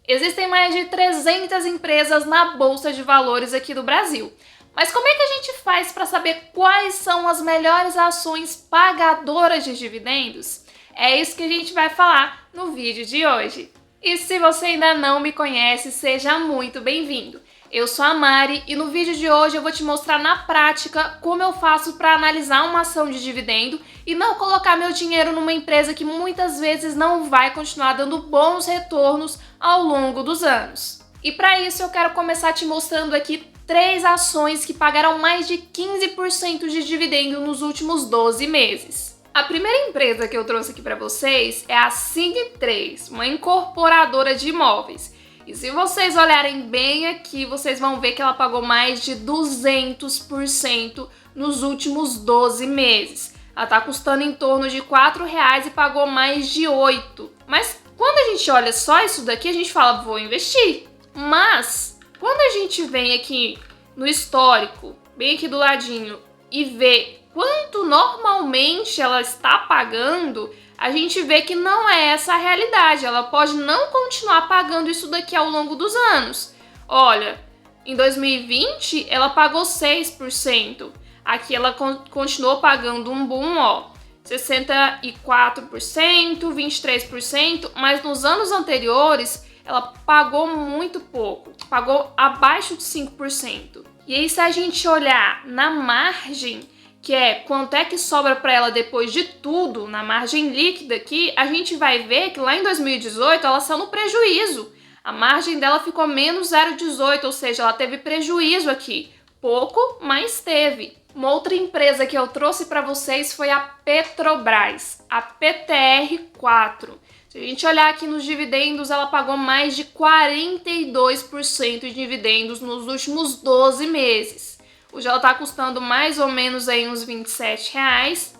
Existem mais de 300 empresas na Bolsa de Valores aqui do Brasil. Mas como é que a gente faz para saber quais são as melhores ações pagadoras de dividendos? É isso que a gente vai falar no vídeo de hoje. E se você ainda não me conhece, seja muito bem-vindo. Eu sou a Mari e no vídeo de hoje eu vou te mostrar na prática como eu faço para analisar uma ação de dividendo e não colocar meu dinheiro numa empresa que muitas vezes não vai continuar dando bons retornos ao longo dos anos. E para isso eu quero começar te mostrando aqui 3 ações que pagaram mais de 15% de dividendo nos últimos 12 meses. A primeira empresa que eu trouxe aqui para vocês é a Sig3, uma incorporadora de imóveis. E se vocês olharem bem aqui, vocês vão ver que ela pagou mais de 200% nos últimos 12 meses. Ela está custando em torno de R$ 4,00 e pagou mais de 8. Mas quando a gente olha só isso daqui, a gente fala, vou investir. Mas quando a gente vem aqui no histórico, bem aqui do ladinho, e vê quanto normalmente ela está pagando, a gente vê que não é essa a realidade. Ela pode não continuar pagando isso daqui ao longo dos anos. Olha, em 2020 ela pagou 6%. Aqui ela continuou pagando um boom, ó, 64%, 23%, mas nos anos anteriores ela pagou muito pouco, pagou abaixo de 5%. E aí se a gente olhar na margem, que é quanto é que sobra para ela depois de tudo, na margem líquida aqui, a gente vai ver que lá em 2018 ela saiu no prejuízo. A margem dela ficou menos 0,18, ou seja, ela teve prejuízo aqui. Pouco, mas teve. Uma outra empresa que eu trouxe para vocês foi a Petrobras, a PTR4. Se a gente olhar aqui nos dividendos, ela pagou mais de 42% de dividendos nos últimos 12 meses. Hoje ela está custando mais ou menos aí uns R$ 27,00.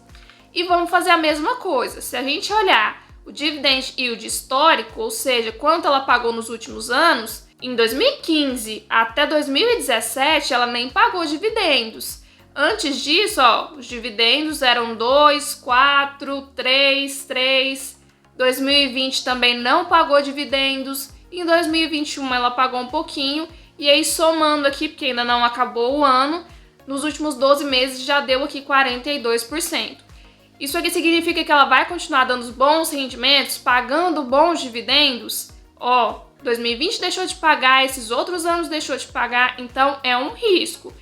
E vamos fazer a mesma coisa. Se a gente olhar o dividend yield histórico, ou seja, quanto ela pagou nos últimos anos, em 2015 até 2017 ela nem pagou dividendos. Antes disso, ó, os dividendos eram 2, 4, 3. 2020 também não pagou dividendos. Em 2021 ela pagou um pouquinho. E aí somando aqui, porque ainda não acabou o ano, nos últimos 12 meses já deu aqui 42%. Isso aqui significa que ela vai continuar dando bons rendimentos, pagando bons dividendos? Ó, 2020 deixou de pagar, esses outros anos deixou de pagar, então é um risco.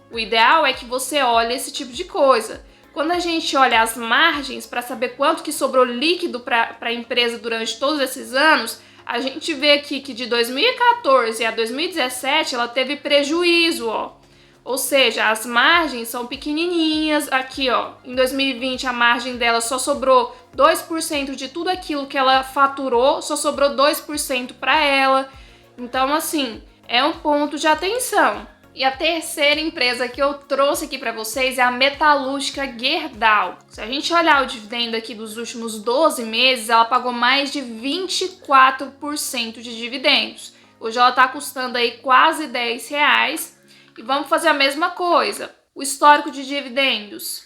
O ideal é que você olhe esse tipo de coisa. Quando a gente olha as margens para saber quanto que sobrou líquido para a empresa durante todos esses anos, a gente vê aqui que de 2014 a 2017 ela teve prejuízo, ó. Ou seja, as margens são pequenininhas. Aqui, ó, em 2020 a margem dela só sobrou 2% de tudo aquilo que ela faturou, só sobrou 2% para ela. Então, assim, é um ponto de atenção. E a terceira empresa que eu trouxe aqui para vocês é a Metalúrgica Gerdau. Se a gente olhar o dividendo aqui dos últimos 12 meses, ela pagou mais de 24% de dividendos. Hoje ela está custando aí quase R$ 10,00. E vamos fazer a mesma coisa. O histórico de dividendos,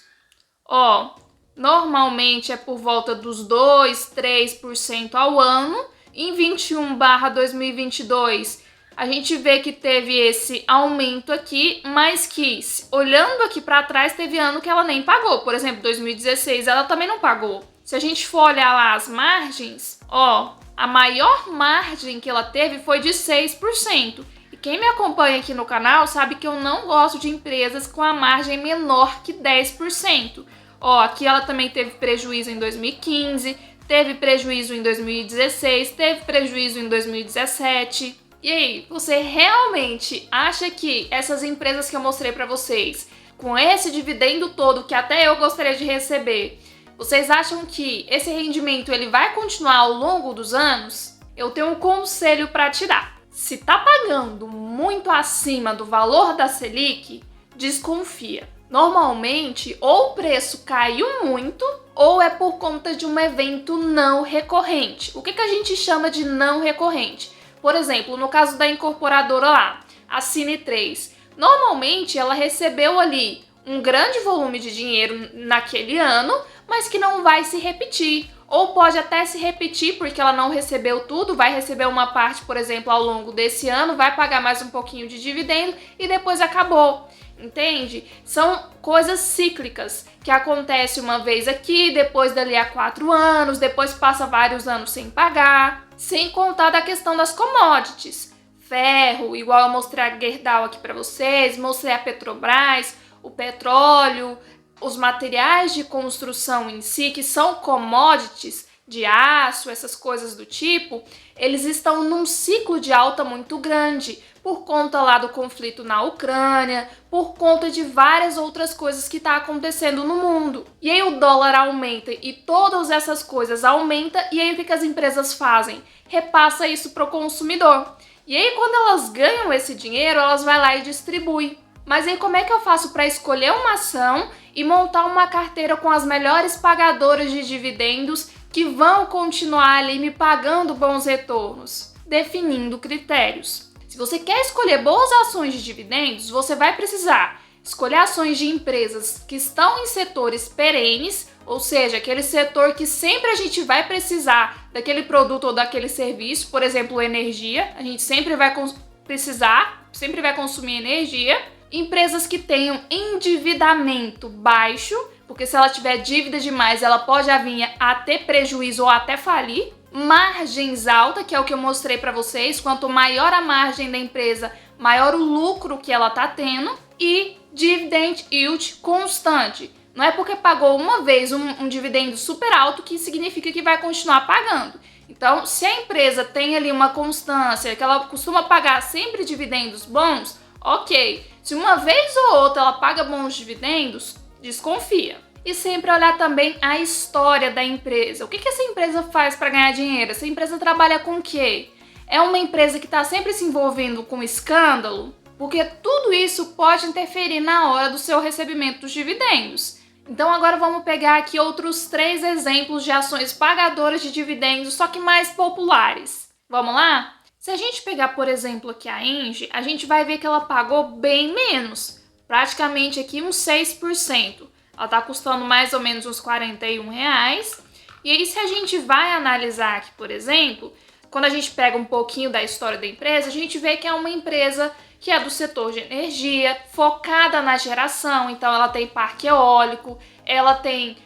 ó, normalmente é por volta dos 2, 3% ao ano. Em 21/2022, a gente vê que teve esse aumento aqui, mas que, olhando aqui para trás, teve ano que ela nem pagou. Por exemplo, 2016 ela também não pagou. Se a gente for olhar lá as margens, ó, a maior margem que ela teve foi de 6%. E quem me acompanha aqui no canal sabe que eu não gosto de empresas com a margem menor que 10%. Ó, aqui ela também teve prejuízo em 2015, teve prejuízo em 2016, teve prejuízo em 2017... E aí, você realmente acha que essas empresas que eu mostrei para vocês, com esse dividendo todo que até eu gostaria de receber, vocês acham que esse rendimento ele vai continuar ao longo dos anos? Eu tenho um conselho para te dar. Se tá pagando muito acima do valor da Selic, desconfia. Normalmente, ou o preço caiu muito, ou é por conta de um evento não recorrente. O que a gente chama de não recorrente? Por exemplo, no caso da incorporadora lá, a Sig3, normalmente ela recebeu ali um grande volume de dinheiro naquele ano, mas que não vai se repetir. ou pode até se repetir porque ela não recebeu tudo, vai receber uma parte, por exemplo, ao longo desse ano, vai pagar mais um pouquinho de dividendo e depois acabou. Entende? São coisas cíclicas que acontecem uma vez aqui, depois dali a 4 anos, depois passa vários anos sem pagar. Sem contar da questão das commodities. Ferro, igual eu mostrei a Gerdau aqui para vocês, mostrei a Petrobras, o petróleo, os materiais de construção em si, que são commodities, de aço, essas coisas do tipo, eles estão num ciclo de alta muito grande, por conta lá do conflito na Ucrânia, por conta de várias outras coisas que tá acontecendo no mundo. E aí o dólar aumenta e todas essas coisas aumentam, e aí o que as empresas fazem? Repassa isso pro consumidor. E aí quando elas ganham esse dinheiro, elas vão lá e distribuem. Mas aí como é que eu faço para escolher uma ação e montar uma carteira com as melhores pagadoras de dividendos que vão continuar ali me pagando bons retornos? Definindo critérios. Se você quer escolher boas ações de dividendos, você vai precisar escolher ações de empresas que estão em setores perenes, ou seja, aquele setor que sempre a gente vai precisar daquele produto ou daquele serviço, por exemplo, energia, a gente sempre vai precisar, sempre vai consumir energia. Empresas que tenham endividamento baixo, porque se ela tiver dívida demais, ela pode vir a ter prejuízo ou até falir. Margens altas, que é o que eu mostrei para vocês, quanto maior a margem da empresa, maior o lucro que ela está tendo. E dividend yield constante. Não é porque pagou uma vez um dividendo super alto que significa que vai continuar pagando. Então, se a empresa tem ali uma constância, que ela costuma pagar sempre dividendos bons, ok. Se uma vez ou outra ela paga bons dividendos, desconfia. E sempre olhar também a história da empresa. O que essa empresa faz para ganhar dinheiro? Essa empresa trabalha com o quê? É uma empresa que está sempre se envolvendo com escândalo? Porque tudo isso pode interferir na hora do seu recebimento dos dividendos. Então agora vamos pegar aqui outros 3 exemplos de ações pagadoras de dividendos, só que mais populares. Vamos lá? Se a gente pegar, por exemplo, aqui a Engie, a gente vai ver que ela pagou bem menos. Praticamente aqui uns 6%. Ela está custando mais ou menos uns R$41. E aí, se a gente vai analisar aqui, por exemplo, quando a gente pega um pouquinho da história da empresa, a gente vê que é uma empresa que é do setor de energia, focada na geração. Então, ela tem parque eólico, ela tem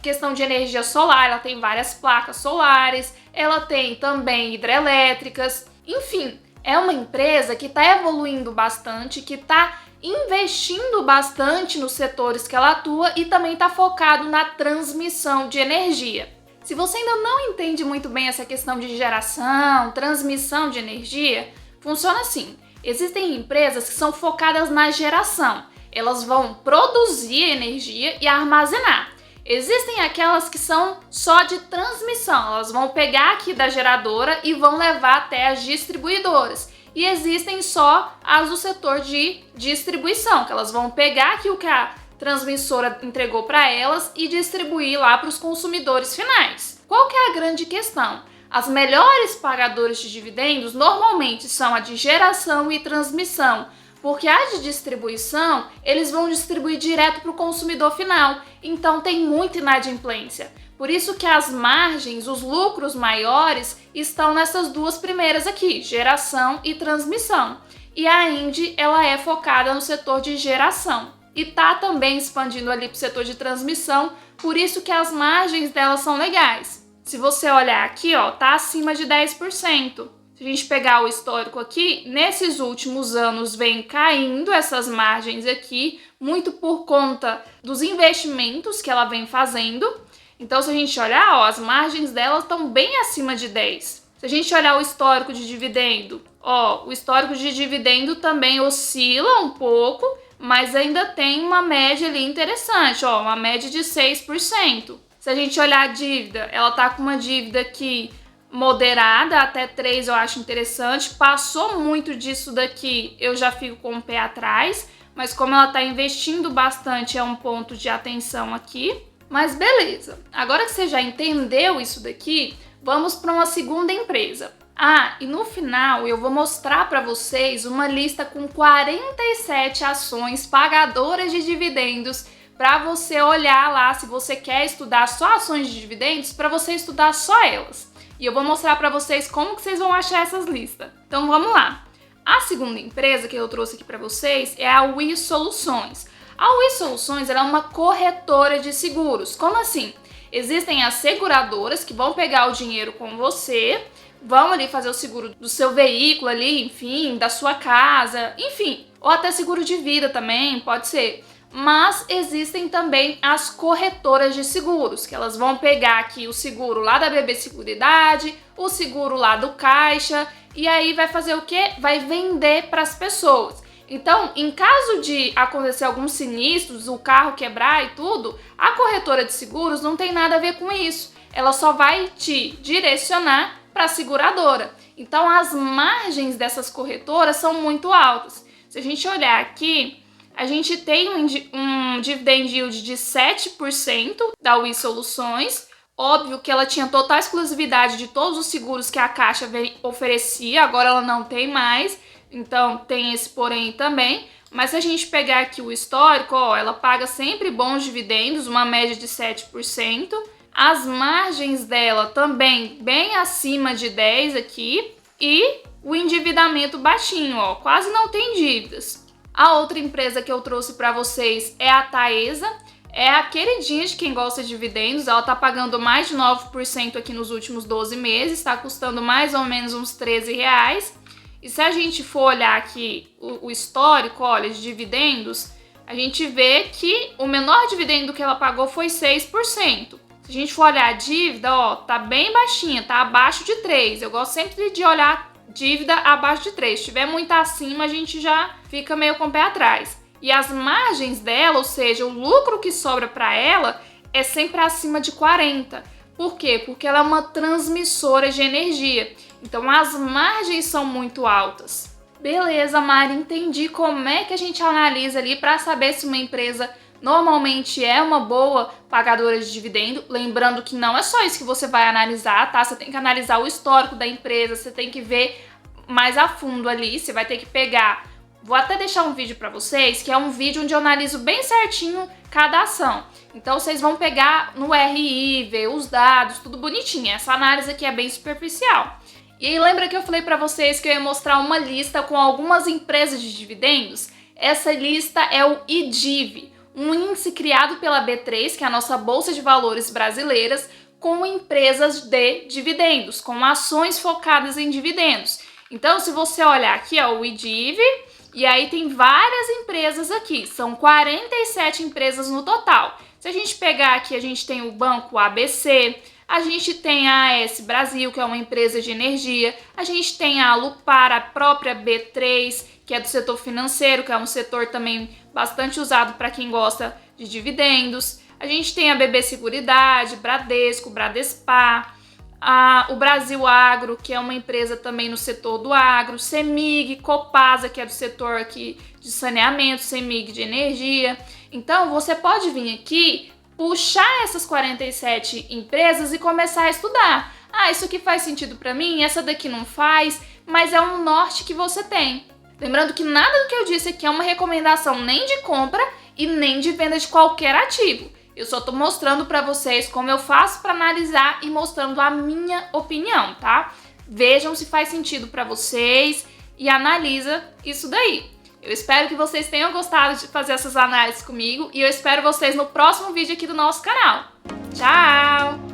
questão de energia solar, ela tem várias placas solares, ela tem também hidrelétricas. Enfim, é uma empresa que está evoluindo bastante, que está investindo bastante nos setores que ela atua e também está focado na transmissão de energia. Se você ainda não entende muito bem essa questão de geração, transmissão de energia, funciona assim. Existem empresas que são focadas na geração. Elas vão produzir energia e armazenar. Existem aquelas que são só de transmissão. Elas vão pegar aqui da geradora e vão levar até as distribuidoras. E existem só as do setor de distribuição, que elas vão pegar aqui o que a transmissora entregou para elas e distribuir lá para os consumidores finais. Qual que é a grande questão? As melhores pagadoras de dividendos normalmente são a de geração e transmissão, porque a de distribuição eles vão distribuir direto para o consumidor final, então tem muita inadimplência. Por isso que as margens, os lucros maiores estão nessas 2 primeiras aqui, geração e transmissão. E a Engie, ela é focada no setor de geração e tá também expandindo ali para o setor de transmissão, por isso que as margens delas são legais. Se você olhar aqui, ó, tá acima de 10%. Se a gente pegar o histórico aqui, nesses últimos anos vem caindo essas margens aqui, muito por conta dos investimentos que ela vem fazendo. Então, se a gente olhar, ó, as margens delas estão bem acima de 10. Se a gente olhar o histórico de dividendo, ó, o histórico de dividendo também oscila um pouco, mas ainda tem uma média ali interessante, ó, uma média de 6%. Se a gente olhar a dívida, ela tá com uma dívida aqui moderada, até 3 eu acho interessante. Passou muito disso daqui, eu já fico com o pé atrás, mas como ela tá investindo bastante, é um ponto de atenção aqui. Mas beleza, agora que você já entendeu isso daqui, vamos para uma segunda empresa. Ah, e no final eu vou mostrar para vocês uma lista com 47 ações pagadoras de dividendos para você olhar lá, se você quer estudar só ações de dividendos, para você estudar só elas. E eu vou mostrar para vocês como que vocês vão achar essas listas. Então vamos lá. A segunda empresa que eu trouxe aqui para vocês é a WI Soluções. A WI Soluções ela é uma corretora de seguros. Como assim? Existem as seguradoras que vão pegar o dinheiro com você, vão ali fazer o seguro do seu veículo ali, enfim, da sua casa, enfim, ou até seguro de vida também, pode ser. Mas existem também as corretoras de seguros, que elas vão pegar aqui o seguro lá da BB Seguridade, o seguro lá do Caixa, e aí vai fazer o quê? Vai vender para as pessoas. Então, em caso de acontecer alguns sinistros, o carro quebrar e tudo, a corretora de seguros não tem nada a ver com isso. Ela só vai te direcionar para a seguradora. Então, as margens dessas corretoras são muito altas. Se a gente olhar aqui, a gente tem um dividend yield de 7% da WI Soluções. Óbvio que ela tinha total exclusividade de todos os seguros que a Caixa oferecia, agora ela não tem mais. Então, tem esse porém também. Mas se a gente pegar aqui o histórico, ó, ela paga sempre bons dividendos, uma média de 7%. As margens dela também bem acima de 10 aqui. E o endividamento baixinho, ó, quase não tem dívidas. A outra empresa que eu trouxe para vocês é a Taesa. É a queridinha de quem gosta de dividendos. Ela tá pagando mais de 9% aqui nos últimos 12 meses. Está custando mais ou menos uns R$13. E se a gente for olhar aqui o histórico, olha, de dividendos, a gente vê que o menor dividendo que ela pagou foi 6%. Se a gente for olhar a dívida, ó, tá bem baixinha, tá abaixo de 3. Eu gosto sempre de olhar dívida abaixo de 3. Se tiver muito acima, a gente já fica meio com o pé atrás. E as margens dela, ou seja, o lucro que sobra para ela, é sempre acima de 40%. Por quê? Porque ela é uma transmissora de energia. Então, as margens são muito altas. Beleza, Mari, entendi como é que a gente analisa ali para saber se uma empresa normalmente é uma boa pagadora de dividendo. Lembrando que não é só isso que você vai analisar, tá? Você tem que analisar o histórico da empresa, você tem que ver mais a fundo ali, você vai ter que pegar. Vou até deixar um vídeo para vocês, que é um vídeo onde eu analiso bem certinho cada ação. Então, vocês vão pegar no RI, ver os dados, tudo bonitinho. Essa análise aqui é bem superficial. E aí, lembra que eu falei para vocês que eu ia mostrar uma lista com algumas empresas de dividendos? Essa lista é o IDIV, um índice criado pela B3, que é a nossa Bolsa de Valores brasileiras, com empresas de dividendos, com ações focadas em dividendos. Então, se você olhar aqui, ó, o IDIV, e aí tem várias empresas aqui, são 47 empresas no total. Se a gente pegar aqui, a gente tem o Banco ABC, a gente tem a AS Brasil, que é uma empresa de energia, a gente tem a Alupar, a própria B3, que é do setor financeiro, que é um setor também bastante usado para quem gosta de dividendos. A gente tem a BB Seguridade, Bradesco, Bradespar, o Brasil Agro, que é uma empresa também no setor do agro, CEMIG, Copasa, que é do setor aqui de saneamento, CEMIG de energia. Então, você pode vir aqui, puxar essas 47 empresas e começar a estudar. Ah, isso aqui faz sentido para mim, essa daqui não faz, mas é um norte que você tem. Lembrando que nada do que eu disse aqui é uma recomendação nem de compra e nem de venda de qualquer ativo. Eu só tô mostrando para vocês como eu faço para analisar e mostrando a minha opinião, tá? Vejam se faz sentido para vocês e analisa isso daí. Eu espero que vocês tenham gostado de fazer essas análises comigo e eu espero vocês no próximo vídeo aqui do nosso canal. Tchau!